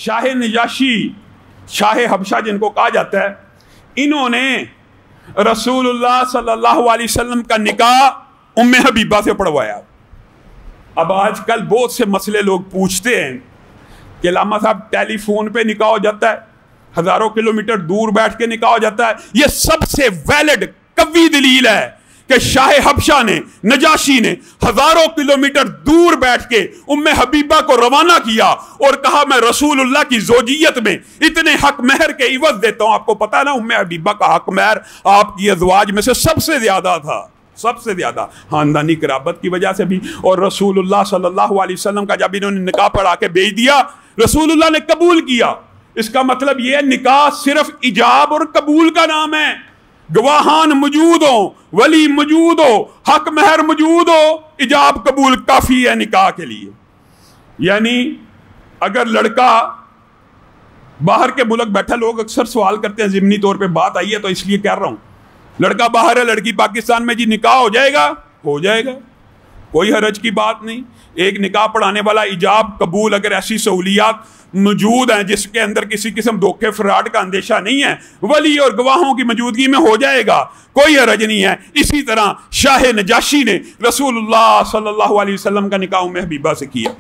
Shah Najashi, Shah हबशा जिनको कहा जाता है, इन्होंने रसूलुल्लाह सल्लल्लाहु अलैहि वसल्लम का निकाह उम्मे हबीबा से पढ़वाया। अब आजकल बहुत से मसले लोग पूछते हैं कि लामा साहब टेलीफोन पे निकाह हो जाता है, हजारों किलोमीटर दूर बैठ के निकाह हो जाता है। यह सबसे वैलिड कवी दलील है कि शाह हबशा ने, नजाशी ने हजारों किलोमीटर दूर बैठ के उम्मे हबीबा को रवाना किया और कहा मैं रसूलुल्लाह की जोजियत में इतने हक महर के इवज देता हूं। आपको पता है ना, उम्मे हबीबा का हक महर आपकी अज़वाज में से सबसे ज्यादा था, सबसे ज्यादा, खानदानी कराबत की वजह से भी। और रसूलुल्लाह सल्लल्लाहु अलैहि वसल्लम का जब इन्होंने निकाह पढ़ा के भेज दिया, रसूलुल्लाह ने कबूल किया। इसका मतलब यह है निकाह सिर्फ इजाब और कबूल का नाम है। गवाहान मौजूद हो, वली मौजूद हो, हक महर मौजूद हो, इजाब कबूल काफी है निकाह के लिए। यानी अगर लड़का बाहर के मुल्क बैठा, लोग अक्सर सवाल करते हैं, ज़िमनी तौर पे बात आई है तो इसलिए कह रहा हूं, लड़का बाहर है, लड़की पाकिस्तान में, जी निकाह हो जाएगा? हो जाएगा, कोई हरज की बात नहीं। एक निकाह पढ़ाने वाला इजाब कबूल, अगर ऐसी सहूलियात मौजूद हैं जिसके अंदर किसी किस्म धोखे फ्रॉड का अंदेशा नहीं है, वली और गवाहों की मौजूदगी में हो जाएगा, कोई हरज नहीं है। इसी तरह शाह नजाशी ने रसूलुल्लाह सल्लल्लाहु अलैहि वसल्लम का निकाह उम्मे हबीबा से किया।